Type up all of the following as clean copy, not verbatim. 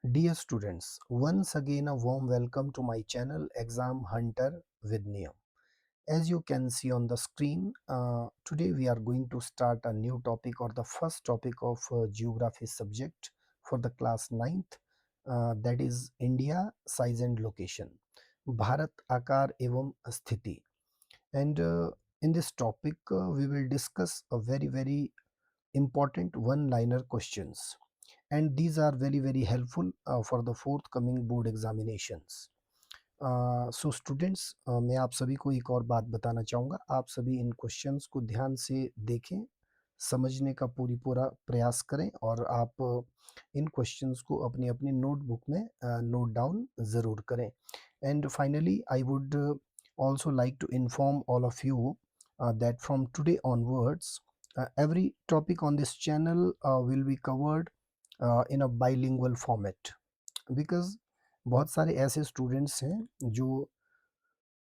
Dear students, once again a warm welcome to my channel Exam Hunter with Niyam. As you can see on the screen, today we are going to start a new topic or the first topic of geography subject for the class 9th, that is India size and location, Bharat आकार एवं स्थिति. And in this topic we will discuss a very important one-liner questions, and these are very helpful for the forthcoming board examinations. So students, मैं आप सभी को एक और बात बताना चाहूँगा. आप सभी इन क्वेश्चंस को ध्यान से देखें, समझने का पूरा प्रयास करें और आप इन क्वेश्चंस को अपनी अपनी नोटबुक में नोट डाउन ज़रूर करें. And finally I would also like to inform all of you that from today onwards every topic on this channel will be covered in a bilingual format, because बहुत सारे ऐसे students हैं जो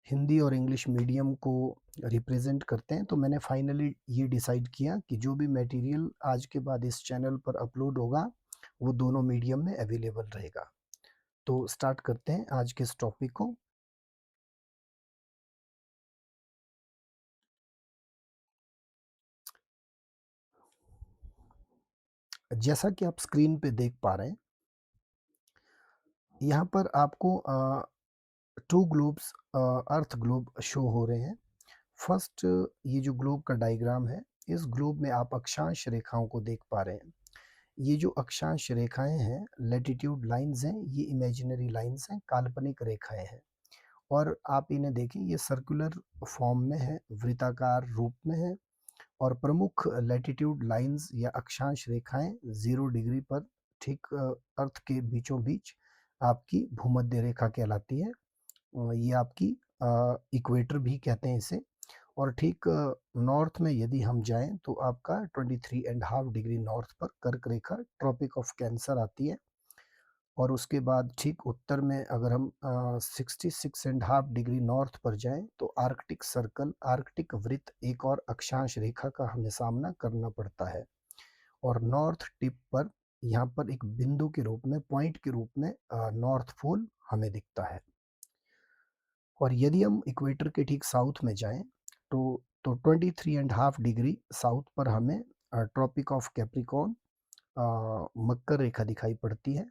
हिंदी और English medium को represent करते हैं. तो मैंने फाइनली ये डिसाइड किया कि जो भी मटेरियल आज के बाद इस चैनल पर अपलोड होगा वो दोनों मीडियम में अवेलेबल रहेगा. तो स्टार्ट करते हैं आज के इस टॉपिक को. जैसा कि आप स्क्रीन पे देख पा रहे हैं, यहाँ पर आपको two globes, earth globe show हो रहे हैं. फर्स्ट, ये जो ग्लोब का डायग्राम है, इस ग्लोब में आप अक्षांश रेखाओं को देख पा रहे हैं. ये जो अक्षांश रेखाएं हैं, लैटिट्यूड लाइंस हैं, ये इमेजिनरी लाइंस हैं, काल्पनिक रेखाएं हैं. और आप इन्हें देखें, ये सर्कुलर फॉर्म में है, वृत्ताकार रूप में है. और प्रमुख लैटिट्यूड लाइंस या अक्षांश रेखाएं 0 डिग्री पर ठीक अर्थ के बीचों बीच आपकी भूमध्य रेखा कहलाती है. ये आपकी इक्वेटर भी कहते हैं इसे. और ठीक नॉर्थ में यदि हम जाएं तो आपका 23.5 डिग्री नॉर्थ पर कर्क रेखा ट्रॉपिक ऑफ कैंसर आती है. और उसके बाद ठीक उत्तर में अगर हम 66.5 डिग्री नॉर्थ पर जाएं तो आर्कटिक सर्कल, आर्कटिक वृत्त, एक और अक्षांश रेखा का हमें सामना करना पड़ता है. और नॉर्थ टिप पर यहाँ पर एक बिंदु के रूप में, पॉइंट के रूप में नॉर्थ पोल हमें दिखता है. और यदि हम इक्वेटर के ठीक साउथ में जाएं तो 23.5 डिग्री साउथ पर हमें ट्रॉपिक ऑफ कैप्रिकॉर्न, मकर रेखा दिखाई पड़ती है.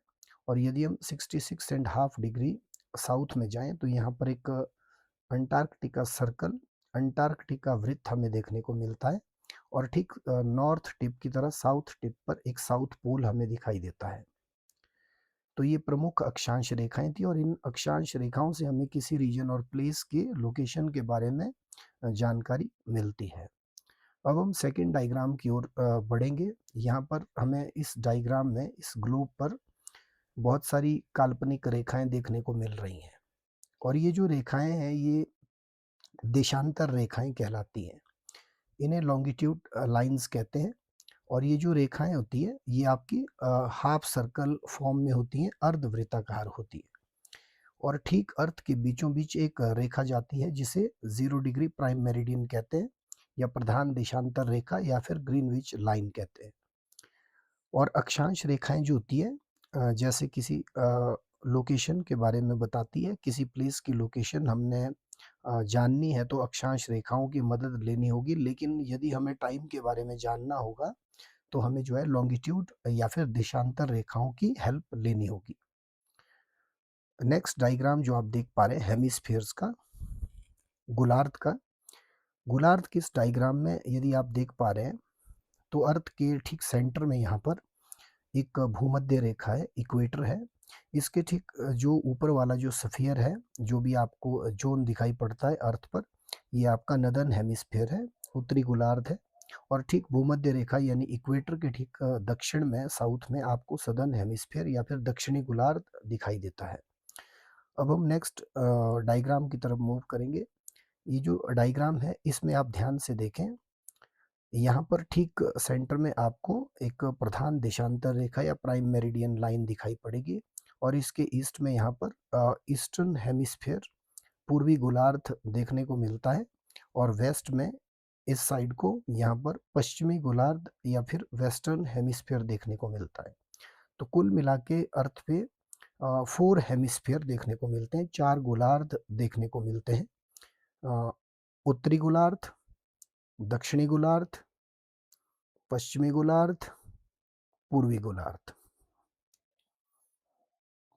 और यदि हम 66.5 डिग्री साउथ में जाएं तो यहाँ पर एक अंटार्कटिका सर्कल, अंटार्कटिका वृत्त हमें देखने को मिलता है. और ठीक नॉर्थ टिप की तरह साउथ टिप पर एक साउथ पोल हमें दिखाई देता है. तो ये प्रमुख अक्षांश रेखाएं थी और इन अक्षांश रेखाओं से हमें किसी रीजन और प्लेस के लोकेशन के बारे में जानकारी मिलती है. अब हम सेकेंड डायग्राम की ओर बढ़ेंगे. यहाँ पर हमें इस डायग्राम में, इस ग्लोब पर बहुत सारी काल्पनिक रेखाएं देखने को मिल रही हैं. और ये जो रेखाएं हैं ये देशांतर रेखाएं कहलाती हैं. इन्हें लॉन्गिट्यूड लाइंस कहते हैं. और ये जो रेखाएं होती है ये आपकी हाफ सर्कल फॉर्म में होती हैं, अर्धवृत्ताकार होती है. और ठीक अर्थ के बीचों बीच एक रेखा जाती है जिसे 0 डिग्री प्राइम मेरिडियन कहते हैं, या प्रधान देशांतर रेखा, या फिर ग्रीनविच लाइन कहते हैं. और अक्षांश रेखाएं जो होती है जैसे किसी लोकेशन के बारे में बताती है, किसी प्लेस की लोकेशन हमने जाननी है तो अक्षांश रेखाओं की मदद लेनी होगी. लेकिन यदि हमें टाइम के बारे में जानना होगा तो हमें जो है लॉन्गिट्यूड या फिर देशांतर रेखाओं की हेल्प लेनी होगी. नेक्स्ट डायग्राम जो आप देख पा रहे हैं हेमिस्फीयर्स का, गोलार्ध का. गोलार्ध के इस डायग्राम में यदि आप देख पा रहे हैं तो अर्थ के ठीक सेंटर में यहाँ पर एक भूमध्य रेखा है, इक्वेटर है. इसके ठीक जो ऊपर वाला जो सफियर है, जो भी आपको जोन दिखाई पड़ता है अर्थ पर, ये आपका नदर्न हेमिस्फीयर है, उत्तरी गोलार्ध है. और ठीक भूमध्य रेखा यानी इक्वेटर के ठीक दक्षिण में, साउथ में आपको सदर्न हेमिस्फीयर या फिर दक्षिणी गोलार्ध दिखाई देता है. अब हम नेक्स्ट डायग्राम की तरफ मूव करेंगे. ये जो डायग्राम है इसमें आप ध्यान से देखें, यहाँ पर ठीक सेंटर में आपको एक प्रधान देशांतर रेखा या प्राइम मेरिडियन लाइन दिखाई पड़ेगी. और इसके ईस्ट में यहाँ पर ईस्टर्न हेमिस्फीयर, पूर्वी गोलार्ध देखने को मिलता है. और वेस्ट में इस साइड को यहाँ पर पश्चिमी गोलार्ध या फिर वेस्टर्न हेमिस्फीयर देखने को मिलता है. तो कुल मिला के अर्थ पे 4 हेमिस्फीयर देखने को मिलते हैं, 4 गोलार्ध देखने को मिलते हैं। अ, उत्तरी गोलार्ध, दक्षिणी गोलार्ध, पश्चिमी गोलार्ध, पूर्वी गोलार्ध।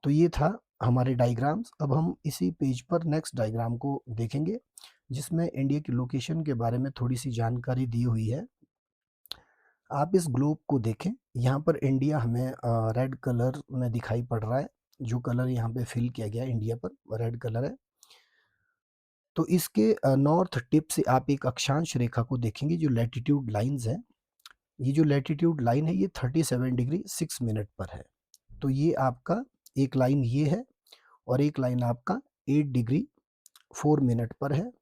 तो ये था हमारे डायग्राम्स। अब हम इसी पेज पर नेक्स्ट डायग्राम को देखेंगे, जिसमें इंडिया की लोकेशन के बारे में थोड़ी-सी जानकारी दी हुई है। आप इस ग्लोब को देखें, यहाँ पर इंडिया हमें रेड कलर में दिखाई पड़ रहा है। जो कलर यहाँ पे फिल किया गया है इंडिया पर, रेड कलर है। तो इसके नॉर्थ टिप से आप एक अक्षांश रेखा को देखेंगे, जो लैटिट्यूड लाइन्स हैं। ये जो लैटिट्यूड लाइन है, ये 37 डिग्री 6 मिनट पर है। तो ये आपका एक लाइन ये है, और एक लाइन आपका 8 डिग्री 4 मिनट पर है,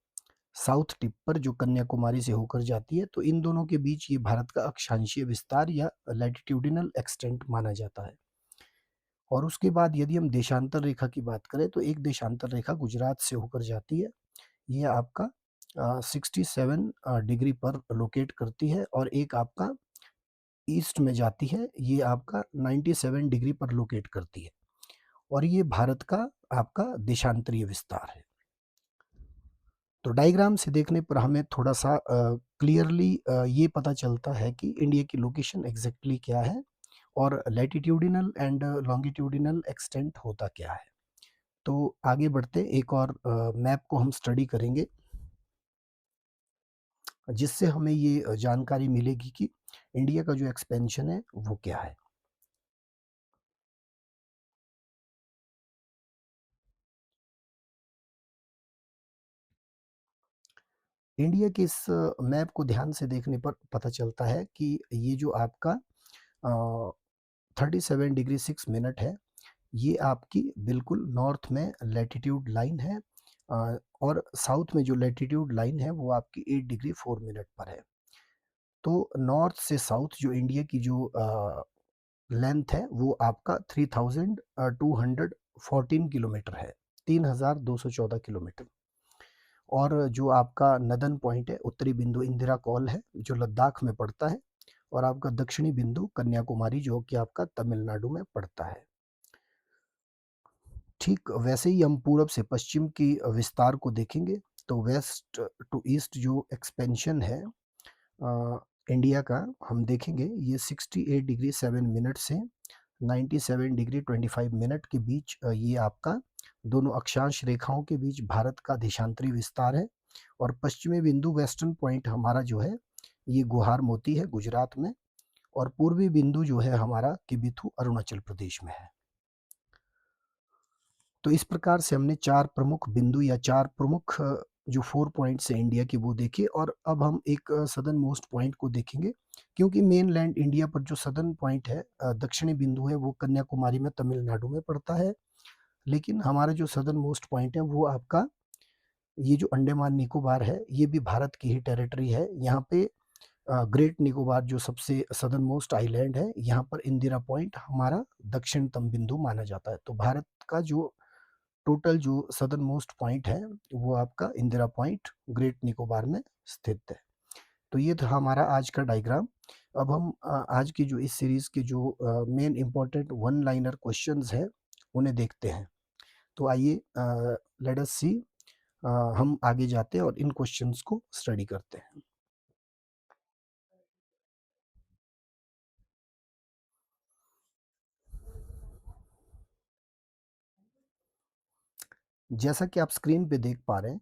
साउथ टिप पर, जो कन्याकुमारी से होकर जाती है। तो इन दोनों के बीच ये भारत का अक्षांशीय विस्तार या लैटिट्यूडिनल एक्सटेंट माना जाता है। और उसके बाद यदि हम देशांतर रेखा की बात करें, तो एक देशांतर रेखा गुजरात से होकर जाती है। ये आपका 67 डिग्री पर लोकेट करती है, और एक आपका ईस्ट में जाती है, ये आपका 97 डिग्री पर लोकेट करती है। और ये भारत का आपका देशांतरीय विस्तार है। तो डायग्राम से देखने पर हमें थोड़ा-सा क्लियरली ये पता चलता है कि इंडिया की लोकेशन एग्ज़ैक्टली क्या है, और लैटिट्यूडिनल एंड लॉन्गिट्यूडिनल एक्सटेंट होता क्या है। तो आगे बढ़ते एक और मैप को हम स्टडी करेंगे, जिससे हमें ये जानकारी मिलेगी कि इंडिया का जो एक्सपेंशन है वो क्या है। इंडिया के इस मैप को ध्यान से देखने पर पता चलता है कि ये जो आपका 37 डिग्री 6 मिनट है, ये आपकी बिल्कुल नॉर्थ में लैटिट्यूड लाइन है, और साउथ में जो लैटिट्यूड लाइन है वो आपकी 8 डिग्री 4 मिनट पर है। तो नॉर्थ से साउथ जो इंडिया की जो लेंथ है वो आपका 3214 किलोमीटर है, 3214 किलोमीटर। और जो आपका नदन पॉइंट है, उत्तरी बिंदु इंदिरा कॉल है, जो लद्दाख में पड़ता है। और आपका दक्षिणी बिंदु कन्याकुमारी, जो कि आपका तमिलनाडु में पड़ता है। ठीक वैसे ही हम पूरब से पश्चिम की विस्तार को देखेंगे, तो वेस्ट टू ईस्ट जो एक्सपेंशन है इंडिया का, हम देखेंगे ये 68 डिग्री 7 मिनट से 97 डिग्री 25 मिनट के बीच, ये आपका दोनों अक्षांश रेखाओं के बीच भारत का देशांतरी विस्तार है। और पश्चिमी बिंदु वेस्टर्न पॉइंट हमारा जो है, ये गुहार मोती है गुजरात में। और पूर्वी बिंदु जो है हमारा किबिथु अरुणाचल प्रदेश में है। तो इस प्रकार से हमने 4 प्रमुख बिंदु या 4 प्रमुख जो 4 पॉइंट्स हैं इंडिया के वो देखे। और अब हम एक सदर्न मोस्ट पॉइंट को देखेंगे, क्योंकि मेनलैंड इंडिया पर जो सदर्न पॉइंट है, दक्षिणी बिंदु है, वो कन्याकुमारी में तमिलनाडु में पड़ता है। लेकिन हमारा जो सदर्न मोस्ट पॉइंट है वो आपका ये जो अंडमान निकोबार है, ये भी भारत की ही टेरिटरी है। यहाँ पे ग्रेट निकोबार जो सबसे सदर्न मोस्ट आइलैंड है, यहाँ पर इंदिरा पॉइंट हमारा दक्षिणतम बिंदु माना जाता है। तो भारत का जो टोटल जो सदर्न मोस्ट पॉइंट है, वो आपका इंदिरा पॉइंट ग्रेट निकोबार में स्थित है। तो ये था हमारा आज का डायग्राम। अब हम आज की जो इस सीरीज़ के जो main important one liner questions हैं, उन्हें देखते हैं। तो आइए लेट अस सी, हम आगे जाते हैं और इन क्वेश्चंस को स्टडी करते हैं। जैसा कि आप स्क्रीन पे देख पा रहे हैं,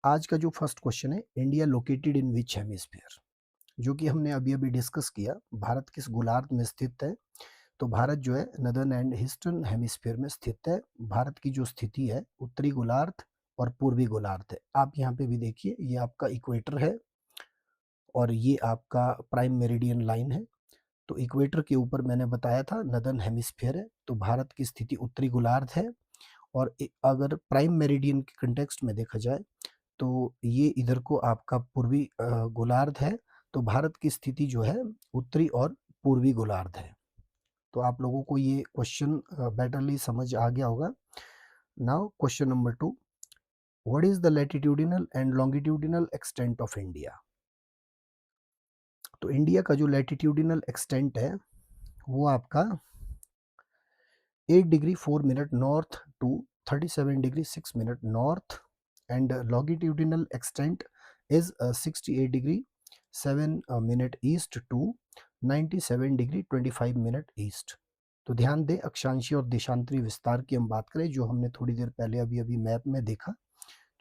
आज का जो फर्स्ट क्वेश्चन है, India located in which hemisphere, जो कि हमने अभी-अभी डिस्कस किया, भारत किस गोलार्ध में स्थित है। तो भारत जो है नदर्न एंड ईस्टर्न हेमिस्फीयर में स्थित है। भारत की जो स्थिति है, उत्तरी गोलार्ध और पूर्वी गोलार्ध है। आप यहाँ पे भी देखिए, ये आपका इक्वेटर है, और ये आपका प्राइम मेरिडियन लाइन है। तो इक्वेटर के ऊपर मैंने बताया था नदर्न हेमिस्फीयर है, तो भारत की स्थिति उत्तरी गोलार्ध है। और अगर प्राइम मेरिडियन के कंटेक्स्ट में देखा जाए, तो ये इधर को आपका पूर्वी गोलार्ध है। तो भारत की स्थिति जो है उत्तरी और पूर्वी गोलार्ध है। तो आप लोगों को ये क्वेश्चन बेटरली समझ आ गया होगा। Now question number 2, what is the latitudinal and longitudinal extent of India. तो इंडिया का जो लैटिट्यूडिनल एक्सटेंट है वो आपका 8 degree 4 minute north to 37 degree 6 minute north, and longitudinal extent is 68 degree 7 minute east to 97 degree 25 minute east. तो ध्यान दें, अक्षांशीय और देशांतरी विस्तार की हम बात करें, जो हमने थोड़ी देर पहले अभी अभी मैप में देखा,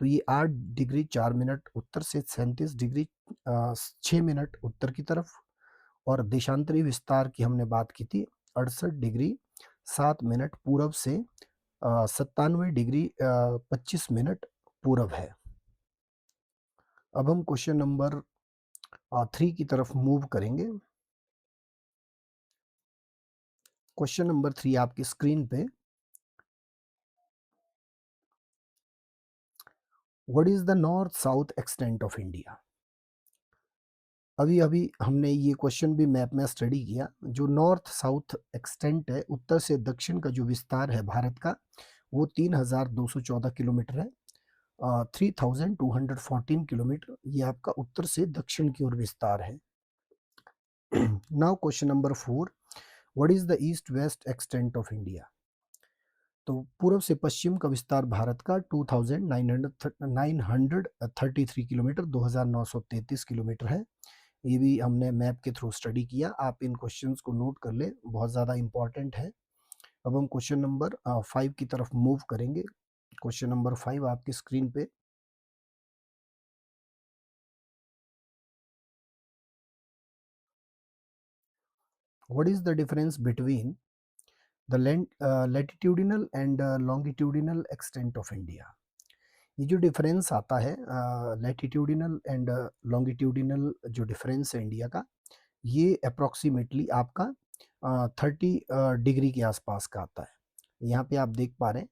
तो ये 8 डिग्री 4 मिनट उत्तर से 37 डिग्री 6 मिनट उत्तर की तरफ, और देशांतरी विस्तार की हमने बात की थी 68 डिग्री 7 मिनट पूरब से 97 डिग्री 25 मिनट पूरब है। अब हम क्वेश्चन नंबर 3 की तरफ मूव करेंगे। क्वेश्चन नंबर 3 आपकी स्क्रीन पे, what is the north south extent of India. अभी अभी हमने ये क्वेश्चन भी मैप में स्टडी किया। जो नॉर्थ साउथ एक्सटेंट है, उत्तर से दक्षिण का जो विस्तार है भारत का, वो 3214 किलोमीटर है। 3214 किलोमीटर ये आपका उत्तर से दक्षिण की ओर विस्तार है। Now question number 4, what is the east west extent of India. तो पूर्व से पश्चिम का विस्तार भारत का 2933 किलोमीटर 2933 किलोमीटर है। ये भी हमने मैप के थ्रू स्टडी किया। आप इन क्वेश्चंस को नोट कर ले, बहुत ज़्यादा इंपॉर्टेंट है। अब हम क्वेश्चन नंबर 5 की तरफ मूव करेंगे। क्वेश्चन नंबर 5 आपकी स्क्रीन पे, what is the difference between the latitudinal and longitudinal extent of India. ये जो डिफरेंस आता है लैटिट्यूडिनल एंड लॉन्गिट्यूडिनल, जो डिफरेंस है इंडिया का, ये अप्रॉक्सीमेटली आपका 30 डिग्री के आसपास का आता है। यहाँ पे आप देख पा रहे हैं,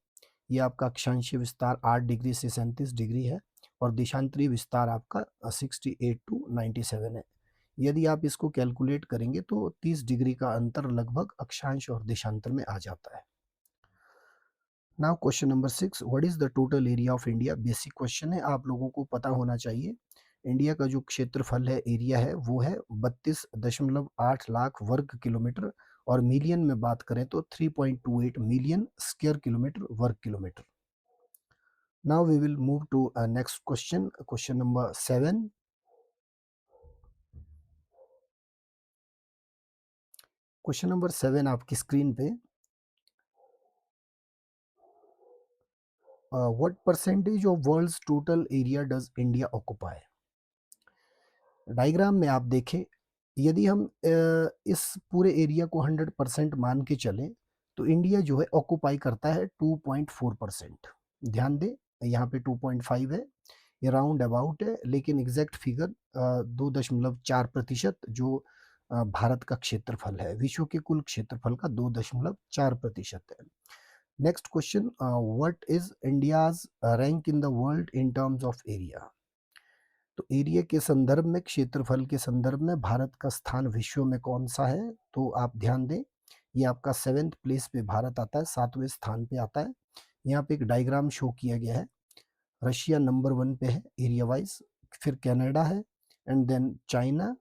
ये आपका अक्षांशीय विस्तार 8 डिग्री से 37 डिग्री है, और देशांतरीय विस्तार आपका 68 टू 97 है। यदि आप इसको कैलकुलेट करेंगे तो 30 डिग्री का अंतर लगभग अक्षांश और देशांतर में आ जाता है। Now question number 6, what is the total area of India. Basic question है, आप लोगों को पता होना चाहिए। इंडिया का जो क्षेत्रफल है, एरिया है, वो है 32.8 लाख वर्ग किलोमीटर, और मिलियन में बात करें तो 3.28 मिलियन स्क्वायर किलोमीटर वर्ग किलोमीटर। Now we will move to next question, question number 7। Question number 7 आपकी स्क्रीन पे, what percentage of world's total area does India occupy. Diagram में आप देखें, यदि हम इस पूरे एरिया को 100% मान के चलें, तो इंडिया जो है ऑक्युपाई करता है 2.4%। ध्यान दें, यहाँ पे 2.5 है, ये राउंड अबाउट है, लेकिन एग्जैक्ट फिगर 2.4% जो भारत का क्षेत्रफल है, विश्व के कुल क्षेत्रफल का 2.4% है। Next question, what is India's rank in the world in terms of area. तो एरिया के संदर्भ में, क्षेत्रफल के संदर्भ में भारत का स्थान विश्व में कौन सा है, तो आप ध्यान दें, ये आपका 7th प्लेस पे भारत आता है, 7वें स्थान पे आता है। यहाँ पे एक डायग्राम शो किया गया है। रशिया नंबर 1 पे है एरिया वाइज, फिर कनाडा है, and then China,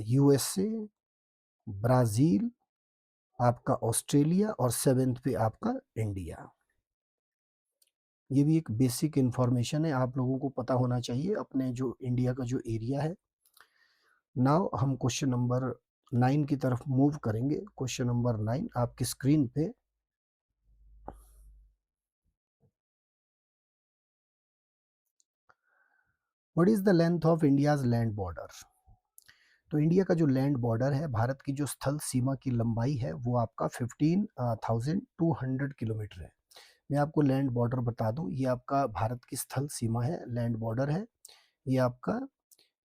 USA, Brazil, आपका ऑस्ट्रेलिया, और 7th पे आपका इंडिया। ये भी एक बेसिक इंफॉर्मेशन है, आप लोगों को पता होना चाहिए अपने जो इंडिया का जो एरिया है। नाउ हम क्वेश्चन नंबर 9 की तरफ मूव करेंगे। क्वेश्चन नंबर 9 आपकी स्क्रीन पे, what is the length of India's land border. तो इंडिया का जो लैंड बॉर्डर है, भारत की जो स्थल सीमा की लंबाई है, वो आपका 15,200 किलोमीटर है। मैं आपको लैंड बॉर्डर बता दूं, ये आपका भारत की स्थल सीमा है, लैंड बॉर्डर है। ये आपका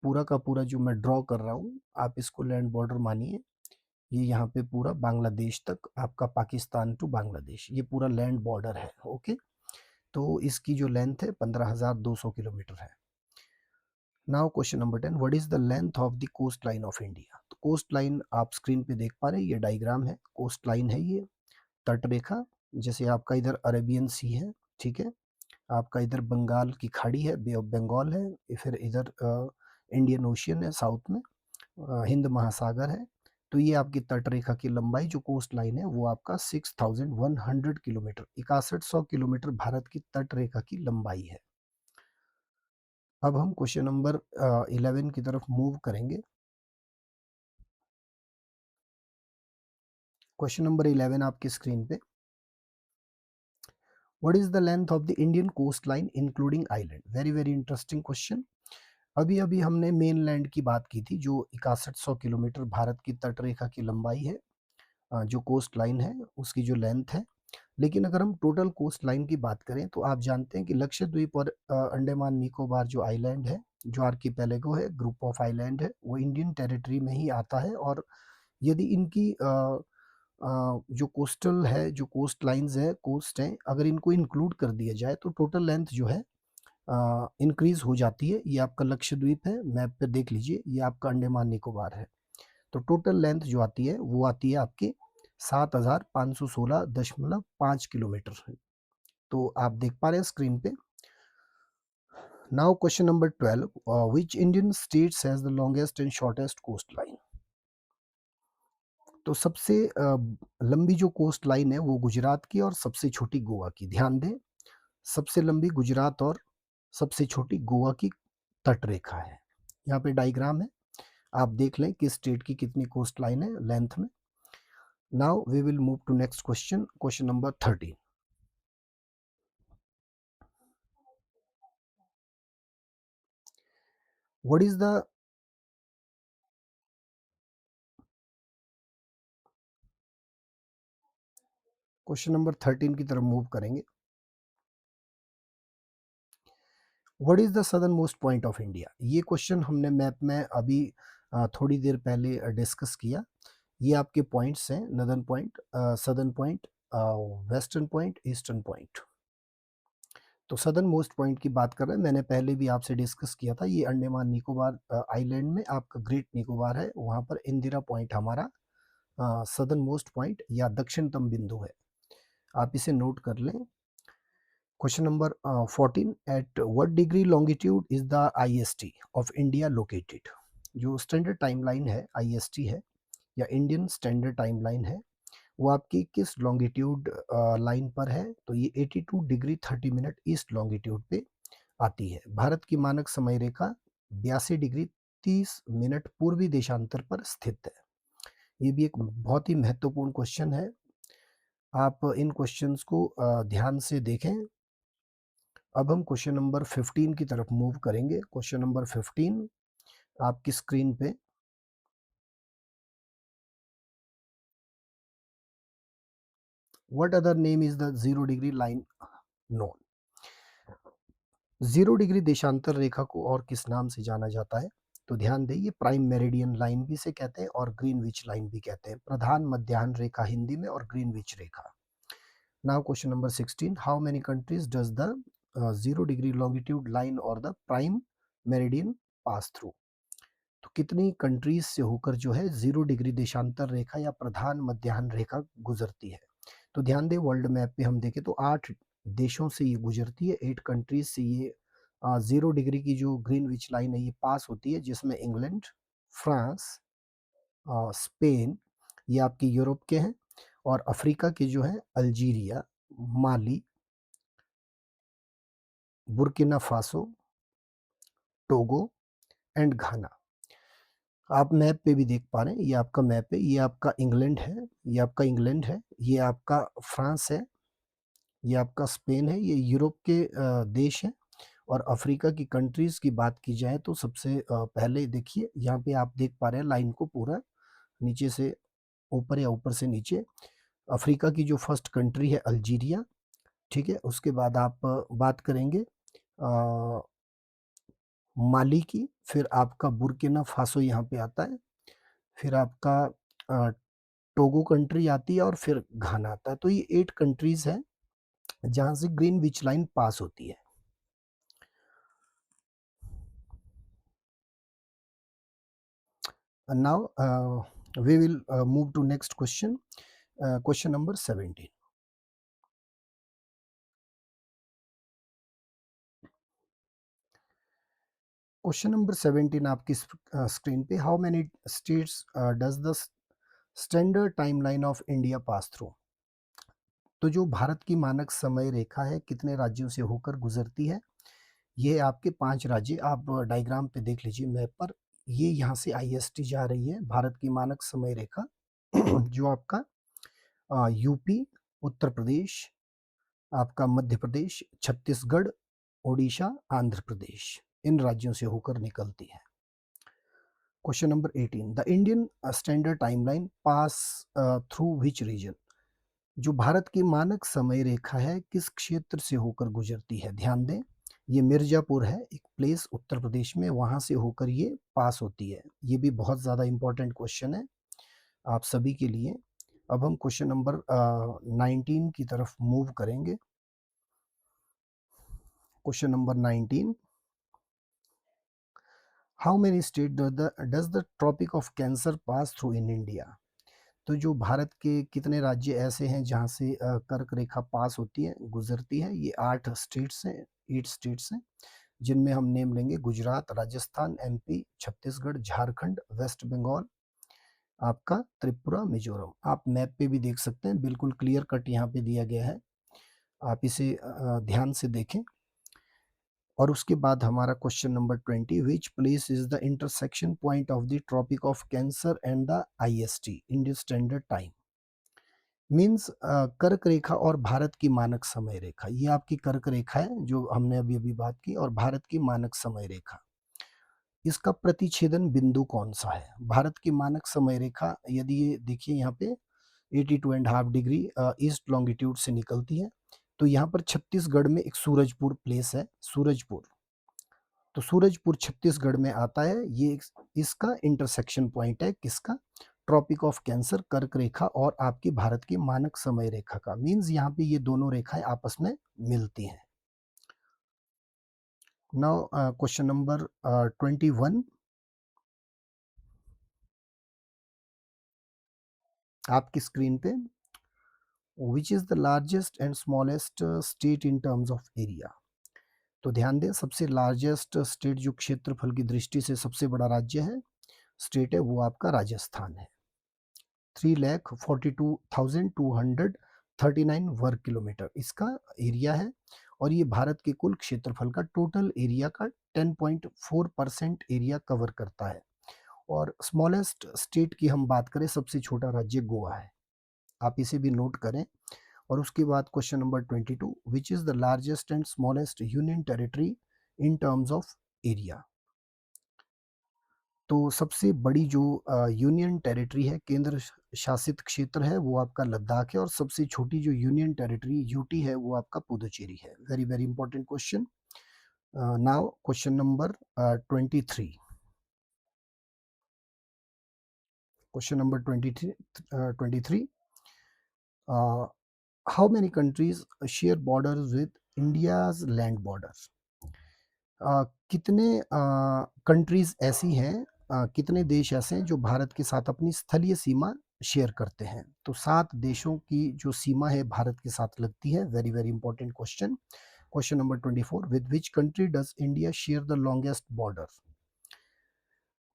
पूरा का पूरा जो मैं ड्रॉ कर रहा हूँ, आप इसको लैंड बॉर्डर मानिए। ये यहाँ पे पूरा बांग्लादेश तक, आपका पाकिस्तान टू बांग्लादेश, ये पूरा लैंड बॉर्डर है। ओके, तो इसकी जो लेंथ है 15,200 किलोमीटर है। Now question number 10, what is the length of the coast line of India. तो कोस्ट लाइन आप स्क्रीन पे देख पा रहे हैं, ये डायग्राम है, कोस्ट लाइन है ये, तट रेखा। जैसे आपका इधर अरेबियन सी है, ठीक है, आपका इधर बंगाल की खाड़ी है, बे ऑफ बंगाल है, फिर इधर इंडियन ओशियन है साउथ में, हिंद महासागर है। तो ये आपकी तट रेखा की लंबाई जो कोस्ट लाइन है वो आपका 6100 किलोमीटर 6100 किलोमीटर भारत की तट रेखा की लंबाई है। अब हम क्वेश्चन नंबर 11 की तरफ मूव करेंगे। क्वेश्चन नंबर 11 आपकी स्क्रीन पे। What is the length of the Indian coast line including island? Very very interesting question. अभी अभी हमने मेन लैंड की बात की थी जो 6100 किलोमीटर भारत की तट रेखा की लंबाई है, जो कोस्ट लाइन है उसकी जो लेंथ है। लेकिन अगर हम टोटल कोस्ट लाइन की बात करें तो आप जानते हैं कि लक्षद्वीप और अंडमान निकोबार जो आइलैंड है, जो आर्कीपेलागो है, ग्रुप ऑफ आइलैंड है, वो इंडियन टेरिटरी में ही आता है। और यदि इनकी जो कोस्टल है, जो कोस्ट लाइंस है, कोस्ट हैं, अगर इनको इंक्लूड कर दिया जाए तो टोटल लेंथ जो है इंक्रीज हो जाती है। ये आपका लक्षद्वीप है, मैप पे देख लीजिए, ये आपका अंडमान निकोबार है। तो टोटल लेंथ जो आती है वो आती है आपकी 7516.5 किलोमीटर है। तो आप देख पा रहे हैं स्क्रीन पे। Now question number 12, which Indian states has the longest and shortest coast line? तो सबसे लंबी जो कोस्ट लाइन है वो गुजरात की और सबसे छोटी गोवा की। ध्यान दें, सबसे लंबी गुजरात और सबसे छोटी गोवा की तट रेखा है। यहाँ पे डायग्राम है, आप देख लें किस स्टेट की कितनी कोस्ट लाइन है लेंथ में। Now we will move to next question, question number 13। What is the question number 13 की तरफ मूव करेंगे। What is the southern most point of India? ये क्वेश्चन हमने मैप में अभी थोड़ी देर पहले डिस्कस किया। ये आपके पॉइंट्स हैं, northern point, southern point, western point, eastern point. तो सदर्न मोस्ट पॉइंट की बात कर रहे हैं, मैंने पहले भी आपसे डिस्कस किया था। ये अंडमान निकोबार आइलैंड में आपका ग्रेट निकोबार है, वहाँ पर इंदिरा पॉइंट हमारा सदर्न मोस्ट पॉइंट या दक्षिणतम बिंदु है। आप इसे नोट कर लें। Question number 14, at what degree longitude is the IST of India located? जो स्टैंडर्ड टाइम लाइन है, आईएसटी है या इंडियन स्टैंडर्ड टाइम लाइन है, वो आपकी किस लॉन्गिट्यूड लाइन पर है? तो ये 82 डिग्री 30 मिनट ईस्ट लॉन्गिट्यूड पे आती है। भारत की मानक समय रेखा 82 डिग्री 30 मिनट पूर्वी देशांतर पर स्थित है। ये भी एक बहुत ही महत्वपूर्ण क्वेश्चन है। आप इन क्वेश्चंस को ध्यान से देखें। अब हम क्वेश्चन नंबर 15 की तरफ मूव करेंगे। क्वेश्चन नंबर 15 आपकी स्क्रीन पे। What other name is the 0 degree line known? 0 degree देशांतर रेखा को और किस नाम से जाना जाता है? तो ध्यान दें, ये प्राइम मेरिडियन लाइन भी से कहते हैं और ग्रीनविच लाइन भी कहते हैं। प्रधान मध्याह्न रेखा हिंदी में और ग्रीनविच रेखा। Now question number 16, how many countries does the 0 degree longitude line और the prime meridian pass through? तो कितनी कंट्रीज से होकर जो है 0 डिग्री देशांतर रेखा या प्रधान मध्याह्न रेखा गुजरती है? तो ध्यान दें, वर्ल्ड मैप पे हम देखें तो 8 देशों से ये गुजरती है, 8 कंट्रीज से ये 0 डिग्री की जो ग्रीनविच लाइन है ये पास होती है, जिसमें इंग्लैंड, फ्रांस, स्पेन, ये आपके यूरोप के हैं, और अफ्रीका के जो है Algeria, Mali, Burkina Faso, Togo and Ghana. आप मैप पे भी देख पा रहे हैं, ये आपका मैप है, ये आपका इंग्लैंड है, ये आपका इंग्लैंड है, ये आपका फ्रांस है, ये आपका स्पेन है, ये यूरोप के देश हैं। और अफ्रीका की कंट्रीज़ की बात की जाए तो सबसे पहले देखिए यहाँ पे आप देख पा रहे हैं लाइन को पूरा नीचे से ऊपर या ऊपर से नीचे। अफ्रीका की जो फर्स्ट कंट्री है अल्जीरिया, ठीक है? उसके बाद आप बात करेंगे माली की, फिर आपका बुर्किना फासो यहाँ पे आता है, फिर आपका अ, टोगो कंट्री आती है और फिर घाना आता है। तो ये 8 कंट्रीज़ हैं जहाँ से ग्रीनविच लाइन पास होती है। And now we will move to next question, question number 17. Question number 17 आपकी स्क्रीन पे। How many states does the standard timeline of India pass through. तो जो भारत की मानक समय रेखा है कितने राज्यों से होकर गुजरती है, ये आपके 5 राज्य, आप डायग्राम पे देख लीजिए मैप पर, ये यहाँ से आईएसटी जा रही है भारत की मानक समय रेखा जो आपका यूपी, उत्तर प्रदेश, आपका मध्य प्रदेश, छत्तीसगढ़, ओडिशा, आंध्र प्रदेश, इन राज्यों से होकर निकलती है। Question number 18, the Indian standard timeline pass through which region. जो भारत की मानक समय रेखा है किस क्षेत्र से होकर गुजरती है, ध्यान दें ये मिर्जापुर है एक प्लेस उत्तर प्रदेश में, वहां से होकर ये पास होती है। ये भी बहुत ज़्यादा इंपॉर्टेंट क्वेश्चन है आप सभी के लिए। अब हम क्वेश्चन नंबर 19 की तरफ मूव करेंगे। Question number 19, how many state does the tropic of cancer pass through in India. तो जो भारत के कितने राज्य ऐसे हैं जहाँ से कर्क रेखा पास होती है, गुजरती है, ये 8 स्टेट्स हैं, 8 स्टेट्स हैं, जिनमें हम नेम लेंगे गुजरात, राजस्थान, एमपी, छत्तीसगढ़, झारखंड, वेस्ट बंगाल, आपका त्रिपुरा, मिजोरम। आप मैप पे भी देख सकते हैं, बिल्कुल क्लियर कट यहाँ पे दिया गया है, आप इसे ध्यान से देखें। और उसके बाद हमारा question number 20, which place is the intersection point of the tropic of cancer and the IST Indian standard time. Means कर्क रेखा और भारत की मानक समय रेखा, ये आपकी कर्क रेखा है जो हमने अभी अभी बात की, और भारत की मानक समय रेखा, इसका प्रतिच्छेदन बिंदु कौन सा है। भारत की मानक समय रेखा यदि ये देखिए यहाँ पे 82.5 डिग्री ईस्ट लॉन्गिट्यूड से निकलती है, तो यहाँ पर छत्तीसगढ़ में एक सूरजपुर प्लेस है, सूरजपुर, तो सूरजपुर छत्तीसगढ़ में आता है। ये इसका इंटरसेक्शन पॉइंट है किसका, ट्रॉपिक ऑफ कैंसर, कर्क रेखा और आपकी भारत की मानक समय रेखा का। मींस यहाँ पे ये दोनों रेखाएं आपस में मिलती हैं। नाउ क्वेश्चन नंबर 21, आपकी स्क्रीन पे, which is the largest and smallest state in terms of area. तो ध्यान दें सबसे लार्जेस्ट स्टेट जो क्षेत्रफल की दृष्टि से सबसे बड़ा राज्य है, स्टेट है, वो आपका राजस्थान है। 3,42,239 वर्ग किलोमीटर इसका एरिया है, और ये भारत के कुल क्षेत्रफल का टोटल एरिया का 10.4% एरिया कवर करता है। और स्मॉलेस्ट स्टेट की हम बात करें, सबसे छोटा राज्य गोवा है, आप इसे भी नोट करें। और उसके बाद question number 22, which is the largest and smallest union territory in terms of area. तो सबसे बड़ी जो यूनियन टेरिटरी है, केंद्र शासित क्षेत्र है, वो आपका लद्दाख है, और सबसे छोटी जो यूनियन टेरिटरी यूटी है वो आपका पुदुचेरी है। Very very important question. Now question number 23, question number 23, how many countries share borders with India's land border. कितने कंट्रीज ऐसी हैं, कितने देश ऐसे हैं जो भारत के साथ अपनी स्थलीय सीमा शेयर करते हैं। तो 7 देशों की जो सीमा है भारत के साथ लगती है। Very very important question. Question number 24, with which country does India share the longest border.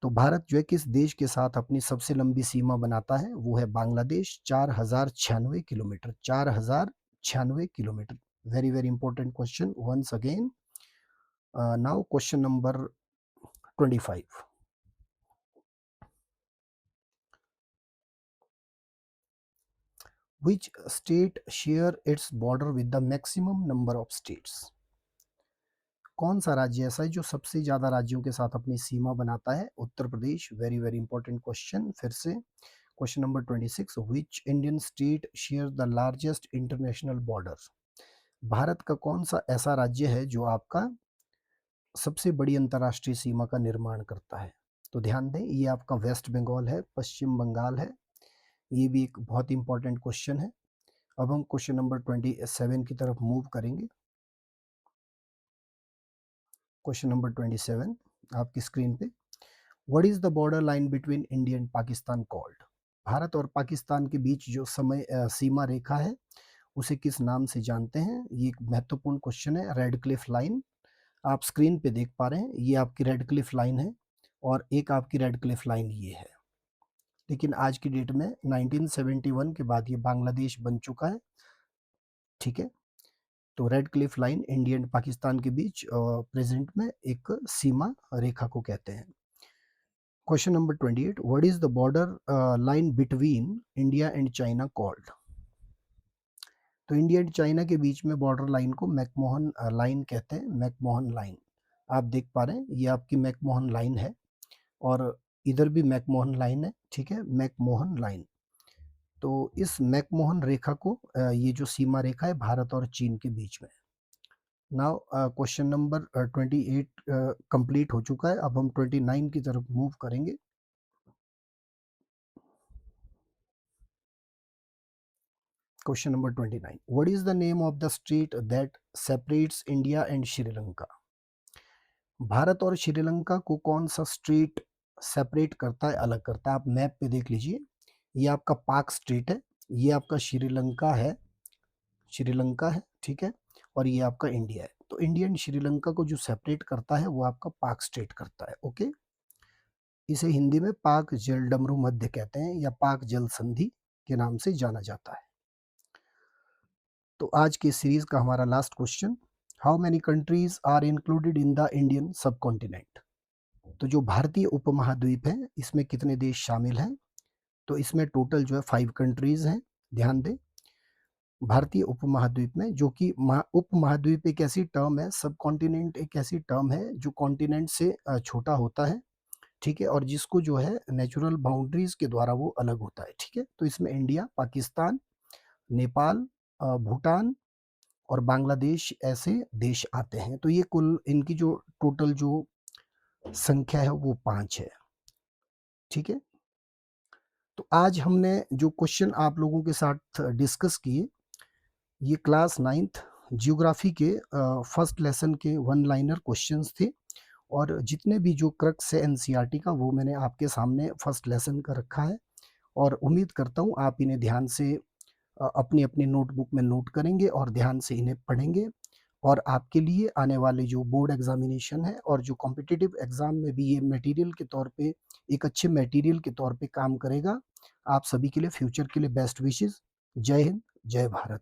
तो भारत जो है किस देश के साथ अपनी सबसे लंबी सीमा बनाता है, वो है Bangladesh, 4096 kilometre, 4096 kilometre. Very very important question once again. Now question number 25, which state share its border with the maximum number of states। कौन सा राज्य ऐसा है जो सबसे ज्यादा राज्यों के साथ अपनी सीमा बनाता है, Uttar Pradesh. Very very important question फिर से। Question number 26, which Indian state share the largest international border. Bharat का कौन सा ऐसा राज्य है जो आपका सबसे बड़ी अंतर्राष्ट्रीय सीमा का निर्माण करता है। तो ध्यान दें ये आपका वेस्ट बंगाल है, पश्चिम बंगाल है। ये भी एक बहुत इंपॉर्टेंट क्वेश्चन है। अब हम क्वेश्चन नंबर 27 की तरफ मूव करेंगे। क्वेश्चन नंबर 27 आपकी स्क्रीन पे, what is the border line between India and Pakistan called. Bharat और पाकिस्तान के बीच जो सीमा रेखा है उसे किस नाम से जानते हैं। ये एक महत्वपूर्ण क्वेश्चन है। रेड क्लिफ लाइन, आप स्क्रीन पे देख पा रहे हैं, ये आपकी रेड क्लिफ लाइन है, और एक आपकी रेड क्लिफ लाइन ये है। लेकिन आज की डेट में 1971 के बाद ये बांग्लादेश बन चुका है, ठीक है? तो red Cliff line India and Pakistan के बीच प्रेज़ेंट में एक सीमा रेखा को कहते हैं। Question number 28, what is the border line between India and China called? तो इंडिया एंड चाइना के बीच में बॉर्डर लाइन को मैकमोहन लाइन कहते हैं, मैकमोहन लाइन। आप देख पा रहे हैं, ये आपकी मैकमोहन लाइन है और इधर भी मैकमोहन लाइन है, ठीक है? McMahon line. तो इस मैकमोहन रेखा को ये जो सीमा रेखा है भारत और चीन के बीच में। नाउ क्वेश्चन नंबर 28 कंप्लीट हो चुका है। अब हम 29 की तरफ मूव करेंगे। Question number 29, what is the name of the straight that separates India and Sri Lanka? Bharat और श्रीलंका को कौन सा स्ट्रेट सेपरेट करता है, अलग करता है? आप मैप पे देख लीजिए, ये आपका पाक स्ट्रेट है, ये आपका श्रीलंका है, श्रीलंका है, ठीक है? और ये आपका इंडिया है। तो इंडिया एंड श्रीलंका को जो सेपरेट करता है वो आपका पाक स्ट्रेट करता है, ओके? इसे हिंदी में पाक जलडमरू मध्य कहते हैं या पाक जल संधि के नाम से जाना जाता है। तो आज की सीरीज का हमारा last question, how many countries are included in the Indian subcontinent? तो जो भारतीय उपमहाद्वीप है इसमें कितने देश शामिल हैं? तो इसमें टोटल जो है 5 कंट्रीज हैं। ध्यान दें, भारतीय उपमहाद्वीप में, जो कि उपमहाद्वीप एक ऐसी टर्म है, सब कॉन्टिनेंट एक ऐसी टर्म है जो कॉन्टिनेंट से छोटा होता है, ठीक है? और जिसको जो है नेचुरल बाउंड्रीज के द्वारा वो अलग होता है, ठीक है? तो इसमें इंडिया, पाकिस्तान, नेपाल, भूटान और बांग्लादेश ऐसे देश आते हैं। तो ये कुल इनकी जो टोटल जो संख्या है वो 5 है, ठीक है? तो आज हमने जो क्वेश्चन आप लोगों के साथ डिस्कस किए, ये क्लास 9th जियोग्राफी के फर्स्ट लेसन के वन लाइनर क्वेश्चंस थे और जितने भी जो क्रक्स है एनसीईआरटी का वो मैंने आपके सामने फर्स्ट लेसन का रखा है और उम्मीद करता हूँ आप इन्हें ध्यान से अपनी अपनी नोटबुक में नोट करेंगे और ध्यान से इन्हें पढ़ेंगे और आपके लिए आने वाले जो बोर्ड एग्जामिनेशन है और जो कॉम्पिटिटिव एग्जाम में भी ये मटेरियल के तौर पे एक अच्छे मटेरियल के तौर पे काम करेगा। आप सभी के लिए फ्यूचर के लिए बेस्ट विशेस। जय हिंद, जय भारत।